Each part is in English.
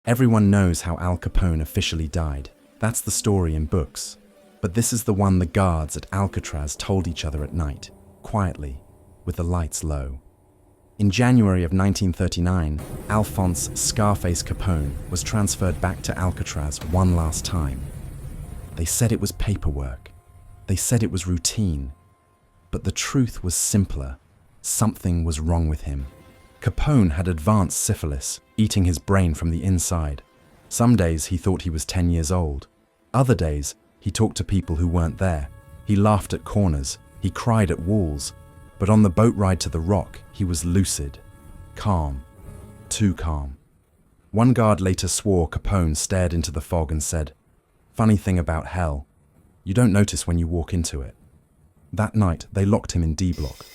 Everyone knows how Al Capone officially died. That's the story in books. But this is the one the guards at Alcatraz told each other at night, quietly, with the lights low. In January of 1939, Alphonse Scarface Capone was transferred back to Alcatraz one last time. They said it was paperwork. They said it was routine. But the truth was simpler. Something was wrong with him. Capone had advanced syphilis, eating his brain from the inside. Some days he thought he was 10 years old. Other days, he talked to people who weren't there. He laughed at corners. He cried at walls. But on the boat ride to the Rock, he was lucid. Calm. Too calm. One guard later swore Capone stared into the fog and said, "Funny thing about hell, you don't notice when you walk into it." That night, they locked him in D block,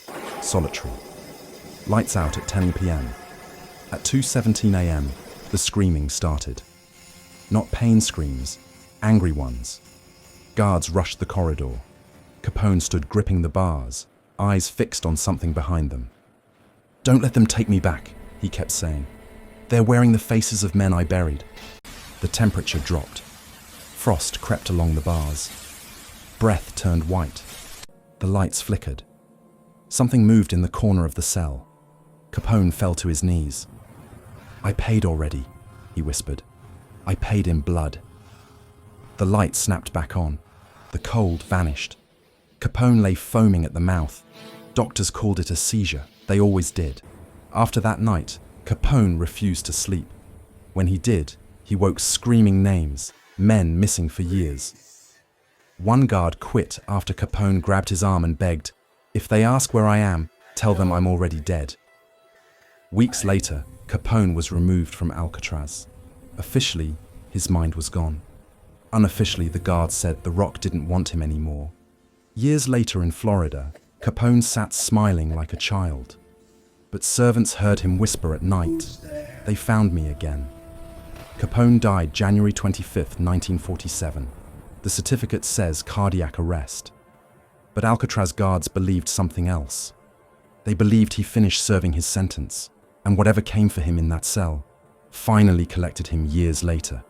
solitary. Lights out at 10 p.m. At 2:17 a.m., the screaming started. Not pain screams, angry ones. Guards rushed the corridor. Capone stood gripping the bars, eyes fixed on something behind them. "Don't let them take me back," he kept saying. "They're wearing the faces of men I buried." The temperature dropped. Frost crept along the bars. Breath turned white. The lights flickered. Something moved in the corner of the cell. Capone fell to his knees. "I paid already," he whispered. "I paid in blood." The light snapped back on. The cold vanished. Capone lay foaming at the mouth. Doctors called it a seizure. They always did. After that night, Capone refused to sleep. When he did, he woke screaming names, men missing for years. One guard quit after Capone grabbed his arm and begged, "If they ask where I am, tell them I'm already dead." Weeks later, Capone was removed from Alcatraz. Officially, his mind was gone. Unofficially, the guards said the Rock didn't want him anymore. Years later in Florida, Capone sat smiling like a child. But servants heard him whisper at night, "They found me again." Capone died January 25, 1947. The certificate says cardiac arrest. But Alcatraz guards believed something else. They believed he finished serving his sentence, and whatever came for him in that cell finally collected him years later.